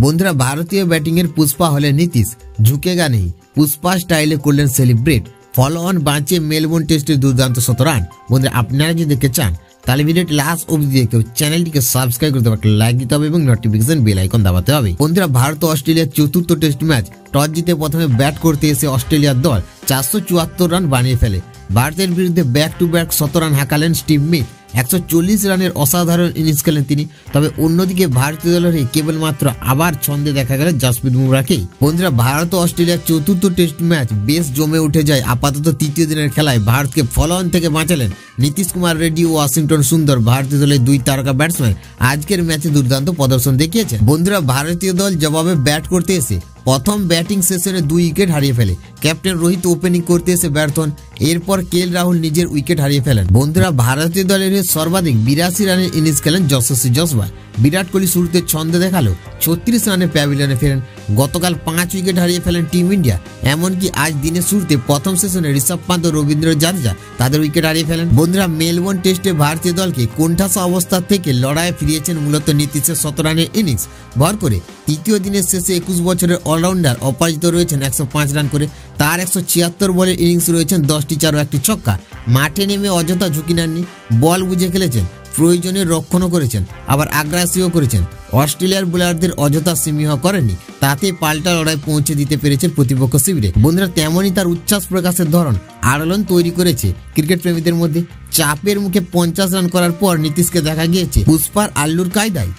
বন্ধুরা ভারতীয় ব্যাটিং এর পুষ্পা হলে নীতিশ ঝুঁকেগা নেই, পুষ্পা স্টাইলে করলেন সেলিব্রেট। ফলো অন বাঁচিয়ে মেলবোর্ন টেস্টের দুর্দান্ত 100 রান। বন্ধুরা আপনারা যদি দেখতে চান তাহলে ভিডিওটি লাস্ট অবধি দেখে চ্যানেলটিকে সাবস্ক্রাইব করতে হবে, লাইক দিতে হবে এবং নোটিফিকেশন বেল আইকন দাবাতে হবে। বন্ধুরা ভারত ও অস্ট্রেলিয়ার চতুর্থ টেস্ট ম্যাচ টস জিতে প্রথমে ব্যাট করতে এসে অস্ট্রেলিয়ার দল 474 রান বানিয়ে ফেলে। ভারতের বিরুদ্ধে ব্যাক টু ব্যাক 100 রান হাঁকালেন স্টিভ স্মিথ। 140 রানের অসাধারণ ইনিংস খেলেন তিনি। তবে অন্যদিকে ভারতীয় দলের হয়ে কেবলমাত্র আবার ছন্দে দেখা গেল জসপ্রীত বুমরাহকেই। বন্ধুরা ভারত ও অস্ট্রেলিয়ার চতুর্থ টেস্ট ম্যাচ বেশ জমে উঠে যায়। আপাতত তৃতীয় দিনের খেলায় ভারতকে ফলো অন থেকে বাঁচালেন নীতিশ কুমার রেড্ডি ও ওয়াশিংটন সুন্দর। ভারতীয় দলের 2 তারকা ব্যাটসম্যান আজকের ম্যাচে দুর্দান্ত প্রদর্শন দেখিয়েছেন। বন্ধুরা ভারতীয় দল জবাবে ব্যাট করতে এসে প্রথম ব্যাটিং সেশনে 2 উইকেট হারিয়ে ফেলে। ক্যাপ্টেন রোহিত ওপেনিং করতে এসে ব্যর্থ হন। এরপর কেএল রাহুল নিজের উইকেট হারিয়ে ফেলেন। বন্ধুরা ভারতীয় দলের সর্বাধিক 82 রানের ইনিংস খেলেন যশস্বী জসওয়াল। বিরাট কোহলি শুরুতে ছন্দে দেখালো 36 রানে প্যাভিলিয়নে ফেরেন। গতকাল 5 উইকেট হারিয়ে ফেলেন টিম ইন্ডিয়া। এমনকি আজ দিনের শুরুতে প্রথম সেশনে ঋষভ পান্ত ও রবীন্দ্র জাদেজা তাদের উইকেট হারিয়ে ফেলেন। বন্ধুরা মেলবোর্ন টেস্টে ভারতীয় দলকে কোণঠাসা অবস্থা থেকে লড়াইয়ে ফিরিয়েছেন মূলত নীতিশের 100 রানের ইনিংস ভর করে। তৃতীয় দিনের শেষে 21 বছরের অলরাউন্ডার অপরাজিত রয়েছেন 105 রান করে। তার 176 বলের ইনিংস রয়েছেন 10টি 4 ও 1টি ছক্কা। মাঠে নেমে অযথা ঝুঁকি নেননি, বল বুঝে খেলেছেন, প্রয়োজনে রক্ষণও করেছেন, আবার আগ্রাসীও করেছেন। অস্ট্রেলিয়ার বোলারদের অযথা সিমিহ করেননি, তাতে পাল্টা লড়াই পৌঁছে দিতে পেরেছেন প্রতিপক্ষ শিবিরে। বন্ধুরা তেমনই তার উচ্ছ্বাস প্রকাশের ধরন আলোড়ন তৈরি করেছে ক্রিকেট প্রেমীদের মধ্যে। চাপের মুখে 50 রান করার পর নীতিশকে দেখা গিয়েছে পুষ্পার আল্লুর কায়দায়।